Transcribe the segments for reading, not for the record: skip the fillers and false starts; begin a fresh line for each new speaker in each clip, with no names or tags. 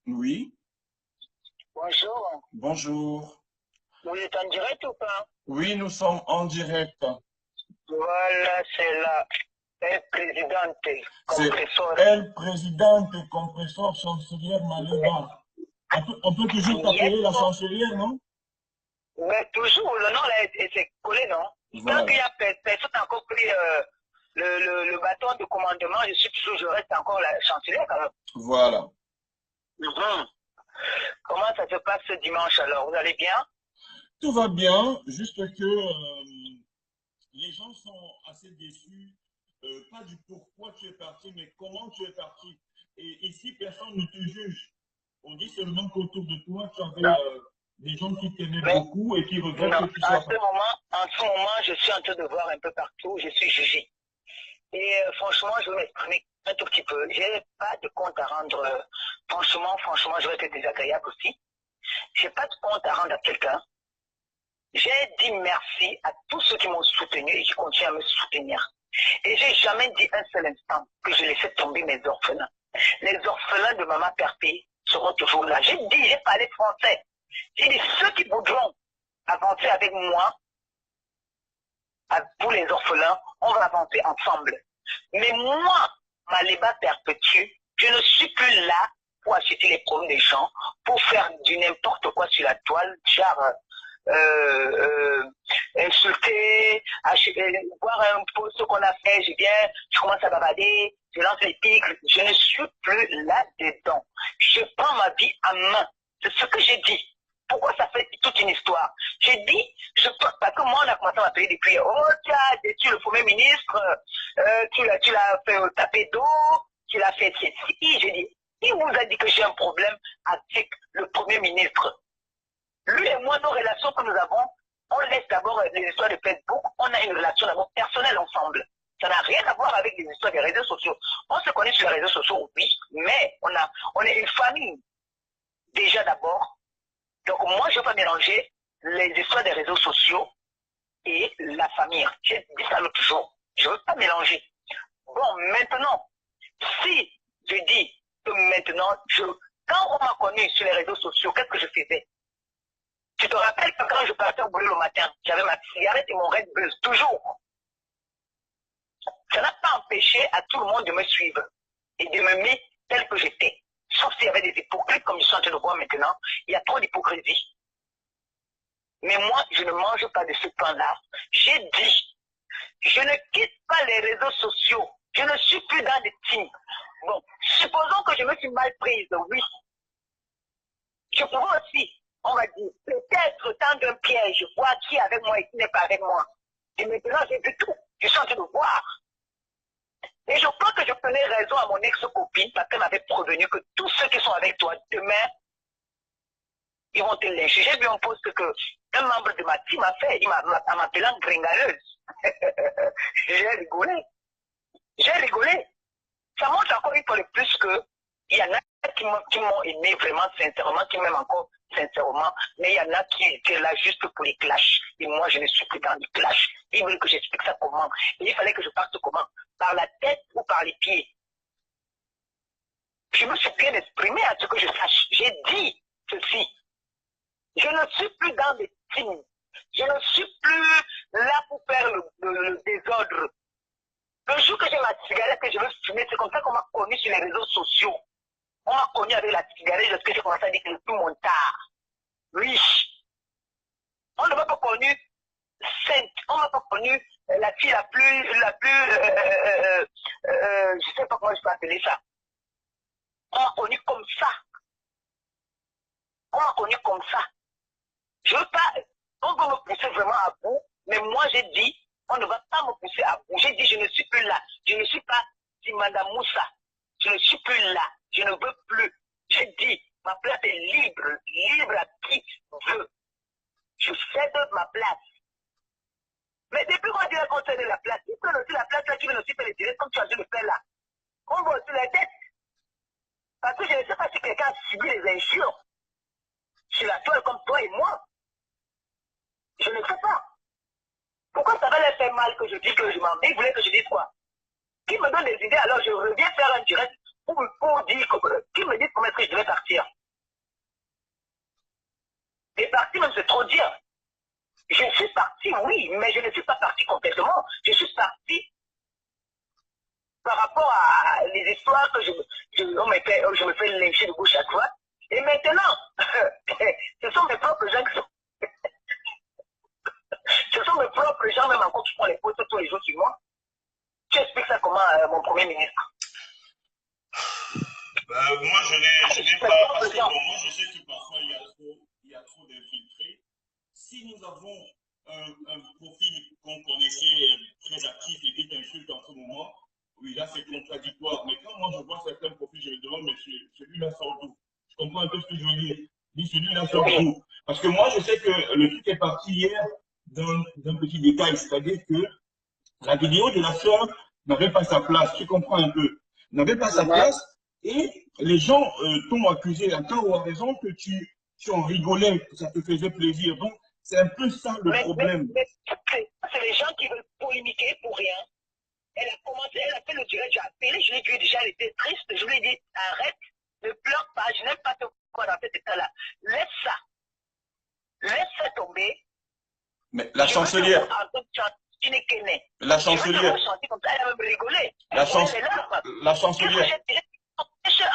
Oui,
Bonjour.
bonjour.
Vous êtes en direct ou pas?
Oui, nous sommes en direct.
Voilà, c'est la présidente
C'est
compresseur.
elle, présidente compresseur chancelière Maléba. On peut toujours
Yes,
t'appeler la
non.
chancelière, non?
Mais toujours, le nom là est collé, non? Tant qu'il y
Voilà,
a personne n'a encore pris le bâton de commandement, je reste encore la chancelière quand même.
voilà.
Mhm. Comment ça se passe ce dimanche alors? Vous allez bien?
Tout va bien, juste que les gens sont assez déçus, pas du pourquoi tu es parti, mais comment tu es parti. Et ici, personne ne te juge. On dit seulement qu'autour de toi, tu avais
Non.
des gens qui t'aimaient
Mais
beaucoup et qui regrettent
non,
que tu sois parti.
en ce moment, je suis en train de voir un peu partout, je suis jugé. Et franchement, je vais m'exprimer un tout petit peu. Je n'ai pas de compte à rendre. Franchement, je vais être désagréable aussi. Je n'ai pas de compte à rendre à quelqu'un. J'ai dit merci à tous ceux qui m'ont soutenu et qui continuent à me soutenir. Et j'ai jamais dit un seul instant que je laissais tomber mes orphelins. Les orphelins de Maman Perpé seront toujours là. J'ai parlé français. J'ai dit ceux qui voudront avancer avec moi, pour les orphelins, on va avancer ensemble. Mais moi, Maléba perpétue, je ne suis plus là pour acheter les problèmes des gens, pour faire du n'importe quoi sur la toile, genre insulter, voir un peu ce qu'on a fait, je commence à bavarder, je lance les pics, je ne suis plus là-dedans. Je prends ma vie en main. C'est ce que j'ai dit. Pourquoi ça fait toute une histoire? J'ai dit, parce que moi, on a commencé à m'appeler depuis, oh, tu as déçu le premier ministre, tu l'as fait taper d'eau, tu l'as fait ceci. J'ai dit, qui vous a dit que j'ai un problème avec le premier ministre? Lui et moi, nos relations que nous avons, on laisse d'abord les histoires de Facebook, on a une relation d'abord personnelle ensemble. Ça n'a rien à voir avec les histoires des réseaux sociaux. On se connaît sur les réseaux sociaux, oui, mais on est une famille, déjà d'abord. Donc moi, je ne veux pas mélanger les histoires des réseaux sociaux et la famille. J'ai dit ça l'autre jour. Je ne veux pas mélanger. Bon, maintenant, si je dis que maintenant, quand on m'a connu sur les réseaux sociaux, qu'est-ce que je faisais? Tu te rappelles que quand je partais au boulot le matin, j'avais ma cigarette et mon Red Bull, toujours. Ça n'a pas empêché à tout le monde de me suivre et de me mettre tel que j'étais. Sauf s'il y avait des hypocrites, comme je suis en train de voir maintenant, il y a trop d'hypocrisie. Mais moi, je ne mange pas de ce pain-là. J'ai dit, je ne quitte pas les réseaux sociaux. Je ne suis plus dans des teams. Bon, supposons que je me suis mal prise, oui. Je pourrais aussi, on va dire, peut-être tendre un piège, voir qui est avec moi et qui n'est pas avec moi. Et maintenant, j'ai vu tout. Je suis en train de voir. Et je crois que je prenais raison à mon ex-copine parce qu'elle m'avait prévenu que tous ceux qui sont avec toi demain, ils vont te lyncher. J'ai vu un post que un membre de ma team a fait, en m'appelant gringaleuse. J'ai rigolé. J'ai rigolé. Ça montre encore une fois de plus que il y en a qui m'ont aimé vraiment sincèrement, qui m'aiment encore sincèrement, mais il y en a qui étaient là juste pour les clashs. Et moi, je ne suis plus dans les clashs. Ils veulent que j'explique ça comment. Et il fallait que je parte comment? Par la tête ou par les pieds? Je me suis bien exprimé à ce que je sache. J'ai dit ceci. Je ne suis plus dans des teams. Je ne suis plus là pour faire le désordre. Le jour que j'ai ma cigarette, que je veux fumer, c'est comme ça qu'on m'a connu sur les réseaux sociaux. On m'a connu avec la cigarette lorsque j'ai commencé à dire que tout mon tard. Oui. On ne m'a pas connu sainte. On ne m'a pas connu la fille je ne sais pas comment je peux appeler ça. On m'a connu comme ça. On m'a connu comme ça. Je veux pas, on va me pousser vraiment à bout, mais moi j'ai dit, on ne va pas me pousser à bout. J'ai dit, je ne suis plus là. Je ne suis pas si Madame Moussa. Je ne suis plus là. Je ne veux plus. J'ai dit, ma place est libre. Libre à qui veut. Je cède ma place. Mais depuis qu'on dit qu'on cède la place, tu peux aussi la place là, tu veux aussi faire les directs comme tu as dû le faire là. On va aussi les dettes. Parce que je ne sais pas si quelqu'un a subi les injures sur la toile comme toi et moi. Je ne sais pas. Pourquoi ça va leur faire mal que je dis que je m'en vais? Ils voulaient que je dise quoi? Qui me donne des idées, alors je reviens faire un direct pour dire, qui me dit comment est-ce que je devais partir. Et partir même, c'est trop dire. Je suis parti, oui, mais je ne suis pas parti complètement. Je suis parti par rapport à les histoires que je me fais lyncher de gauche à droite. Et maintenant, ce sont mes propres gens qui sont... Ce sont mes propres gens, même encore, qui font les posts tous les jours sur moi. Tu expliques ça comment, mon Premier ministre?
Moi, je n'ai pas, parce que bon, moi, je sais que parfois, il y a trop d'infiltrés. Si nous avons un profil qu'on connaissait très actif et qui t'insulte en ce moment, oui, là, c'est contradictoire. Mais quand moi, je vois certains profils, je me demande, mais celui-là sort d'où? Je comprends un peu ce que je veux dire. Dis, celui-là sort d'où? Parce que moi, je sais que le truc est parti hier d'un petit détail, c'est-à-dire que la vidéo de la sœur n'avait pas sa place, tu comprends un peu, n'avait pas sa place, et les gens t'ont accusé à tort ou à raison que tu en rigolais, que ça te faisait plaisir. Donc, c'est un peu ça le problème.
Mais c'est les gens qui veulent polémiquer pour rien. Elle a commencé, elle a fait le direct, j'ai appelé, je l'ai dit déjà, elle était triste, je lui ai dit, arrête, ne pleure pas, je n'aime pas te voir dans cet état-là. Laisse ça tomber.
Mais la chancelière, la chancelière,
elle va me rigoler.
la chancelière,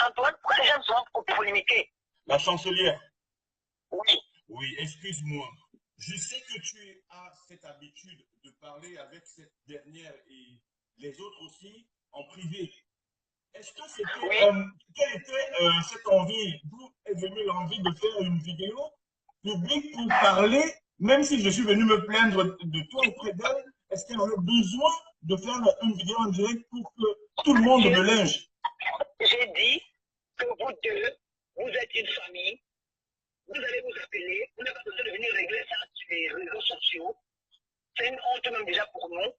Antoine, pourquoi les gens sont polémiqués?
La chancelière.
Oui.
Oui, excuse-moi. Je sais que tu as cette habitude de parler avec cette dernière et les autres aussi en privé. Est-ce que c'était, quelle était cette envie, d'où est venue l'envie de faire une vidéo publique pour parler, même si je suis venu me plaindre de toi auprès d'elle, est-ce qu'elle aurait besoin de faire une vidéo en direct pour que tout le monde me linge?
J'ai dit que vous deux, vous êtes une famille, vous allez vous appeler, vous n'avez pas besoin de venir régler ça sur les réseaux sociaux. C'est une honte même déjà pour nous.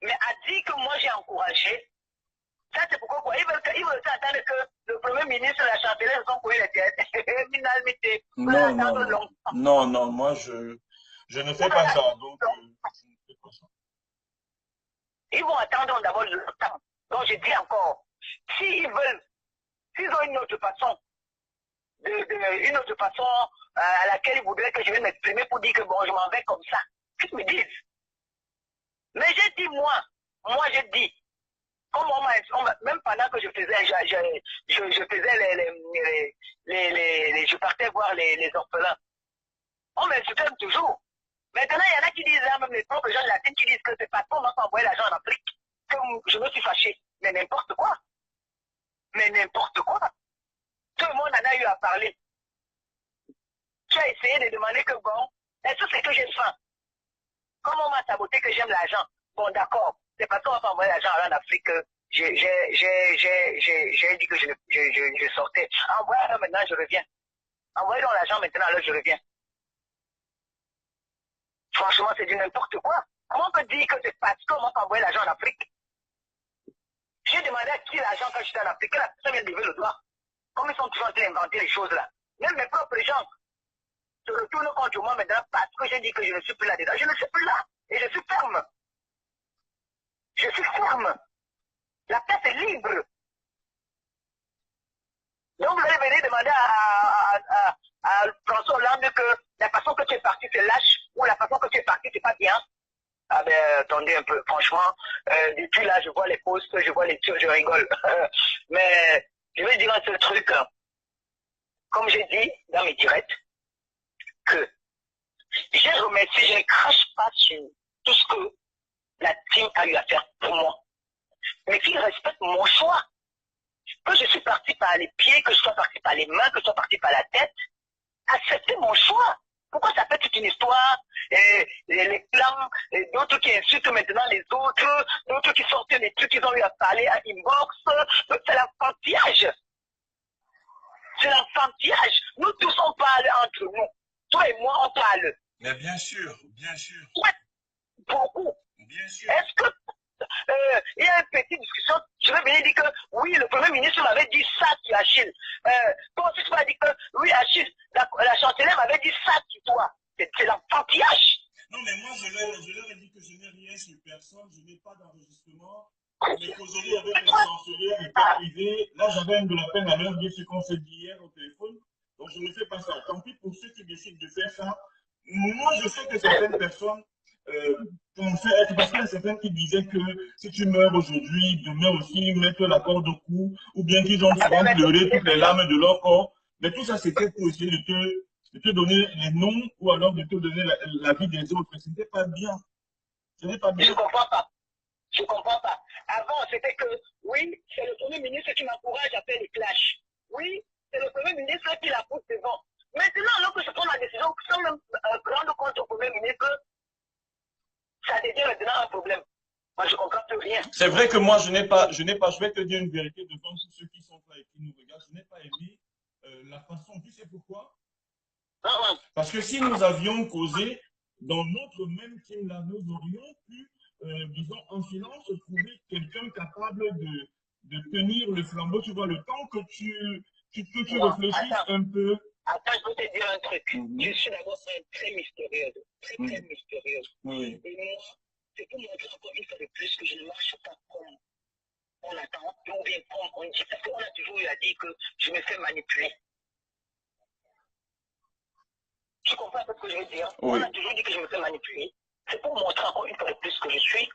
Mais a dit que moi j'ai encouragé. Ça c'est pourquoi ils veulent attendre que le Premier ministre et la chancelière sont couillés les têtes.
Non, moi je ne fais pas ça. Donc, je ne fais pas ça.
Ils vont attendre d'abord le temps. Donc je dis encore, s'ils ont une autre façon, une autre façon à laquelle ils voudraient que je vienne m'exprimer pour dire que bon, je m'en vais comme ça, qu'ils me disent. Mais j'ai dit, moi j'ai dit, comme même pendant que je faisais, je partais voir les orphelins, on m'insultait toujours. Maintenant, il y en a qui disent, là, même les propres gens latins qui disent que c'est pas pour moi envoyer l'argent en Afrique, que je me suis fâché. Mais n'importe quoi. Mais n'importe quoi. Tout le monde en a eu à parler. Tu as essayé de demander que bon, est-ce que c'est que j'ai faim? Comme on m'a saboté que j'aime l'argent, bon d'accord, c'est parce qu'on va pas envoyer l'argent en Afrique que j'ai dit que je sortais. Envoyez-le maintenant, je reviens. Envoyez-le l'argent maintenant, alors je reviens. Franchement, c'est du n'importe quoi. Comment on peut dire que c'est parce qu'on m'a pas envoyé l'argent en Afrique? J'ai demandé à qui l'argent quand j'étais en Afrique, la personne vient de lever le doigt. Comme ils sont toujours en train d'inventer les choses là. Même mes propres gens se retournent contre moi maintenant parce que j'ai dit que je ne suis plus là-dedans. Je ne suis plus là. Et je suis ferme. Je suis ferme. La presse est libre. Donc vous allez venir demander à François Hollande que la façon que tu es parti c'est lâche ou la façon que tu es parti c'est pas bien. Ah ben attendez un peu, franchement, depuis là je vois les posts, je vois les tirs, je rigole. Mais je vais dire un seul truc, comme j'ai dit dans mes directs, que j'ai remercié, je ne crache pas sur tout ce que la team a eu à faire pour moi. Mais qu'ils respectent mon choix. Que je suis parti par les pieds, que je sois parti par les mains, que je sois parti par la tête, acceptez mon choix. Pourquoi ça fait toute une histoire, les clans, d'autres qui insultent maintenant les autres, d'autres qui sortent des trucs qu'ils ont eu à parler à inbox, c'est l'enfantillage. C'est l'enfantillage. Nous tous on parle entre nous. Toi et moi on parle.
Mais bien sûr, bien sûr.
Ouais, beaucoup.
Bien sûr.
Est-ce que il y a une petite discussion, je vais venir dire que oui, le Premier ministre m'avait dit ça sur Achille. Toi aussi tu m'as dit que oui, Achille, la chancelière m'avait dit ça sur toi. C'est l'enfantillage.
Non, mais moi je leur ai dit que je n'ai rien sur personne, je n'ai pas d'enregistrement. les causeries avec la chancelière étaient arrivées. Là, j'avais un de la peine à leur dire ce qu'on s'est dit hier au téléphone. Donc, je ne fais pas ça. Tant pis pour ceux qui décident de faire ça. Moi, je sais que certaines personnes pensaient être, parce qu'il y a certaines qui disaient que si tu meurs aujourd'hui, demain aussi, mettre la corde au cou, ou bien qu'ils ont souvent pleuré toutes les larmes de leur corps. Mais tout ça, c'était pour essayer de te donner les noms ou alors de te donner la vie des autres. Ce n'était pas bien. Ce n'est pas bien.
Je ne comprends pas. Je ne comprends pas. Avant, c'était que, oui, c'est le Premier ministre qui m'encourage à faire les clashs. Oui, c'est le Premier ministre qui la pousse devant. Maintenant, alors que je prends la décision, sans même rendre compte au Premier ministre, ça devient maintenant un problème. Moi, je ne comprends plus rien.
C'est vrai que moi, je vais te dire une vérité devant tous ceux qui sont là et qui nous regardent, je n'ai pas aimé la façon, tu sais pourquoi? Parce que si nous avions causé dans notre même team là, nous aurions pu, disons, en silence, trouver quelqu'un capable de tenir le flambeau. Tu vois, le temps que tu réfléchisses un peu.
Attends, je peux te dire un truc. Je suis d'abord très mystérieuse. Très, très mystérieuse.
Oui.
Et moi, c'est pour montrer encore une fois de plus que je ne marche pas comme on attend, ou bien comme on dit. Parce qu'on a toujours eu à dire que je me fais manipuler. Tu comprends ce que je veux dire? Oui. On a toujours dit que je me fais manipuler. C'est pour montrer encore une fois de plus que je suis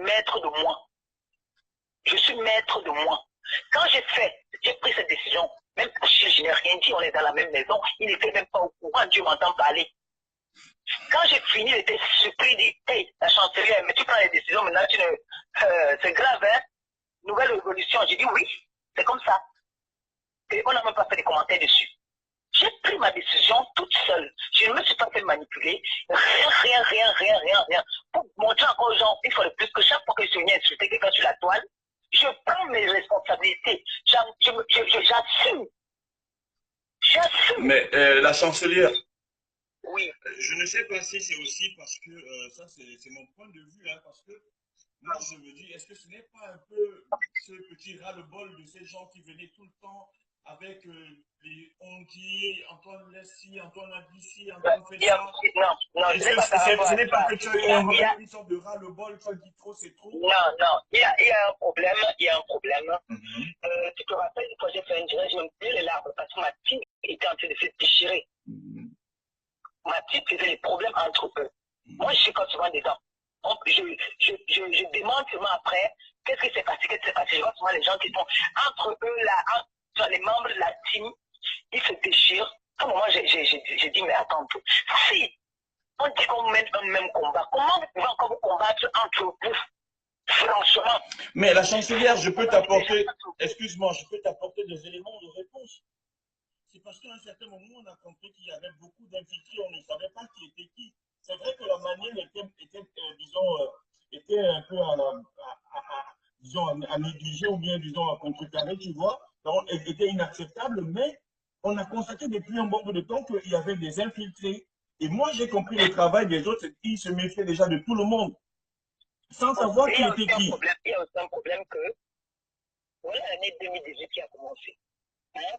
maître de moi. Je suis maître de moi. Quand j'ai pris cette décision, même si je n'ai rien dit, on est dans la même maison, il n'était même pas au courant, Dieu m'entend parler. Quand j'ai fini, il était surpris, il dit, hey, la chancelière, mais tu prends les décisions, maintenant, c'est grave, hein? Nouvelle révolution. J'ai dit oui, c'est comme ça. Et on n'a même pas fait des commentaires dessus. J'ai pris ma décision toute seule. Je ne me suis pas fait manipuler. Rien. Pour montrer encore aux gens, il faut le plus que chaque fois que je suis venu insulter quelqu'un sur la toile, je prends mes responsabilités. J'assume.
Mais la chancelière,
oui.
Je ne sais pas si c'est aussi parce que, ça c'est mon point de vue, hein, parce que moi je me dis, est-ce que ce n'est pas un peu ce petit ras-le-bol de ces gens qui venaient tout le temps avec les on dit, Antoine laisse ci, Antoine a dit ci, Antoine fait ça.
Non,
ce n'est pas que tu as une sorte de ras-le-bol, tu as dit trop, c'est trop.
Non, il y a un problème, tu te rappelles, quand j'ai fait un direct, je me plais les larmes parce que ma team était en train de se déchirer. Ma team faisait les problèmes entre eux. Moi, je suis quand souvent dedans. Je demande seulement après, qu'est-ce qui s'est passé, Je vois souvent les gens qui sont entre eux, là, entre les membres de la team, ils se déchirent. À un moment, j'ai dit, mais attends, si on dit qu'on mène un même combat, comment vous pouvez encore vous combattre entre vous? Franchement.
Mais la chancelière, je peux t'apporter, excuse-moi, je peux t'apporter des éléments de réponse. C'est parce qu'à un certain moment, on a compris qu'il y avait beaucoup d'infiltrés, on ne savait pas qui était qui. C'est vrai que la manière était un peu à négliger ou bien, disons, à contrecarrer, tu vois. Donc, elle était inacceptable, mais on a constaté depuis un bon bout de temps qu'il y avait des infiltrés. Et moi, j'ai compris le travail des autres, ils se méfiaient déjà de tout le monde, sans savoir qui était qui.
Il y a aussi un problème que, voilà l'année 2018 qui a commencé. Hein?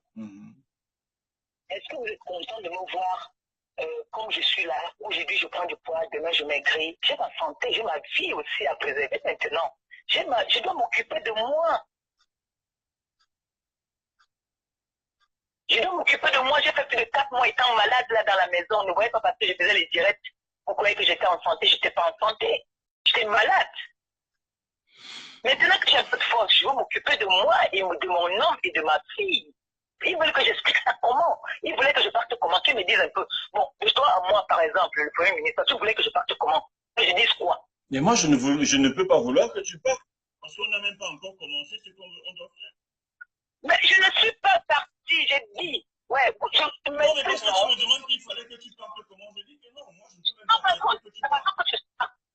Est-ce que vous êtes content de me voir comme je suis là? Aujourd'hui, je prends du poids, demain, je maigris. J'ai ma santé, j'ai ma vie aussi à préserver maintenant. Je dois m'occuper de moi. Je dois m'occuper de moi. J'ai fait plus de 4 mois étant malade là dans la maison. Ne voyez pas parce que je faisais les directs. Vous croyez que j'étais en santé? Je n'étais pas en santé. J'étais malade. Maintenant que j'ai un peu de force, je veux m'occuper de moi et de mon homme et de ma fille. Ils veulent que j'explique ça comment. Ils voulaient que je parte comment. Tu me dises un peu. Bon, toi, à moi, par exemple, le Premier ministre, tu voulais que je parte comment? Que je dise quoi?
Mais moi, je ne peux pas vouloir que tu partes. Parce qu'on n'a même pas encore commencé ce qu'on doit faire.
Mais je ne suis pas partie, j'ai dit. Ouais,
non, mais parce que tu me demandes qu'il fallait que tu partes comment? Je dis que non, moi, je ne peux même pas que tu partes.
Je ne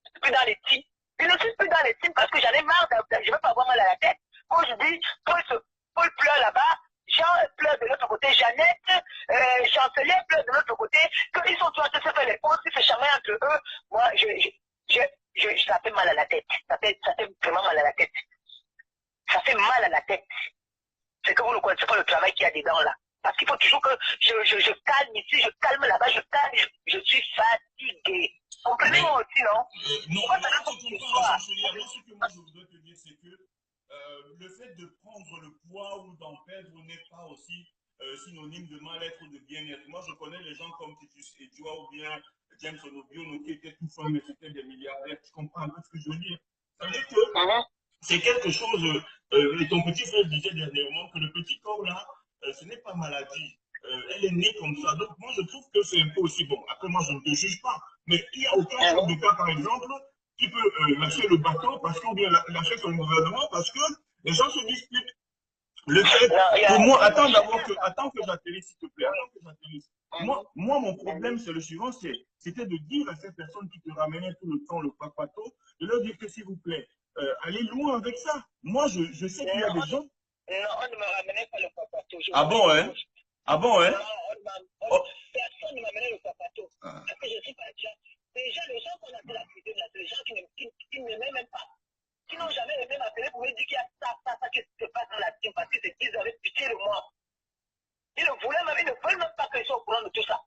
suis plus dans les teams. Je ne suis plus dans les teams parce que j'en ai marre. Je ne veux pas avoir mal à la tête. Quand je dis, Paul pleure là-bas, Jean pleure de l'autre côté, Jeannette, Chancelier pleure de l'autre côté, qu'ils sont tous en train de se faire les pauses, ils se chamaillent entre eux. Moi, ça fait mal à la tête. Ça fait vraiment mal à la tête. Ça fait mal à la tête. C'est que vous ne connaissez pas le travail qu'il y a dedans là. Parce qu'il faut toujours que je calme ici, je calme là-bas, je calme, je suis fatigué. Comprenez-moi aussi, non?
Non, moi, ce que moi, je voudrais te dire, dire, c'est que le fait de prendre le poids ou d'en perdre n'est pas aussi synonyme de mal-être ou de bien-être. Moi, je connais les gens comme Titus Edouard ou bien James Onobiono qui étaient tout fins, mais c'était des milliardaires. Tu comprends un peu ce que je veux dire? Ça veut dire que c'est quelque chose, et ton petit frère disait dernièrement que le petit corps là, ce n'est pas maladie. Elle est née comme ça. Donc moi je trouve que c'est un peu aussi bon. Après moi je ne te juge pas. Mais il n'y a aucun chef d'État par exemple qui peut lâcher le bateau parce qu'on vient lâcher son gouvernement parce que les gens se disputent. Le fait, pour moi, attends que j'atterrisse, s'il te plaît, attends que j'atterrisse. Moi, mon problème, c'est le suivant, c'était de dire à ces personnes qui te ramenaient tout le temps le papato, de leur dire que s'il vous plaît, allez loin avec ça. Moi, je sais qu'il y a des gens.
Non, on ne me ramenait pas le papato.
Ah bon, hein? Ah bon, hein?
Non, personne ne m'a amené le papato. Parce que je suis pas déjà. Déjà, les gens qu'on appelle la cuisine, c'est les gens qui ne m'aiment même pas. Qui n'ont jamais aimé m'appeler pour me dire qu'il y a ça qui se passe dans la team parce qu'ils avaient pitié de moi. Ils ne veulent même pas que je sois au courant de tout ça.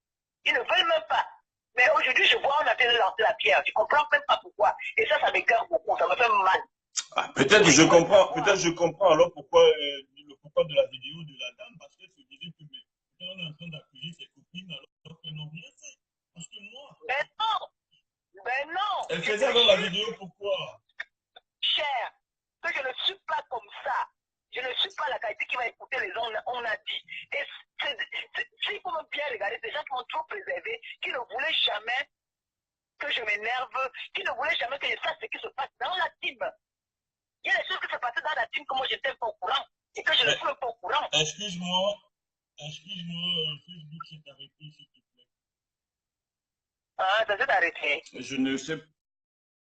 Ils ne veulent même pas. Mais aujourd'hui, je vois, on a fait lancer la pierre. Je ne comprends même pas pourquoi. Et ça m'écarte beaucoup. Ça me fait mal.
Ah, peut-être je comprends alors pourquoi le pourquoi de la vidéo de la dame, parce qu'elle se disait que mais, on est en train d'accuser ses copines alors qu'elles n'ont rien fait. Parce que moi.
Ben non.
Elle faisait alors la vidéo pourquoi?
Cher, que je ne suis pas comme ça. Je ne suis pas la qualité qui va écouter les gens, on a dit. Et s'il faut bien regarder, ces gens qui m'ont trop préservé, qui ne voulaient jamais que je m'énerve, qui ne voulaient jamais que je sache ce qui se passe dans la team. Il y a des choses qui se passaient dans la team que moi j'étais pas au courant et que je ne suis pas au courant.
Excuse-moi, Facebook s'est arrêté, s'il te plaît.
Ah, ça s'est arrêté.
Je ne sais